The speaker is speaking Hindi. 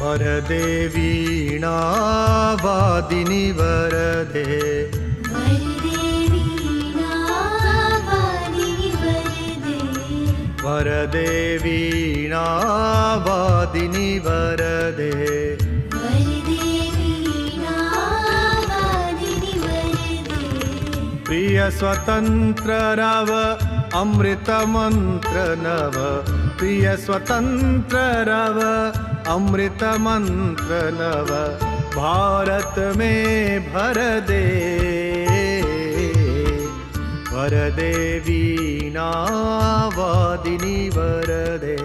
वरदे वीणावादिनि वरदे वरदे वीणावादिनि वरदे प्रिय स्वतंत्र रव अमृत मंत्र नव प्रिय स्वतंत्र रव अमृत मंत्र नव भारत में भर दे वरदे वीणावादिनि वरदे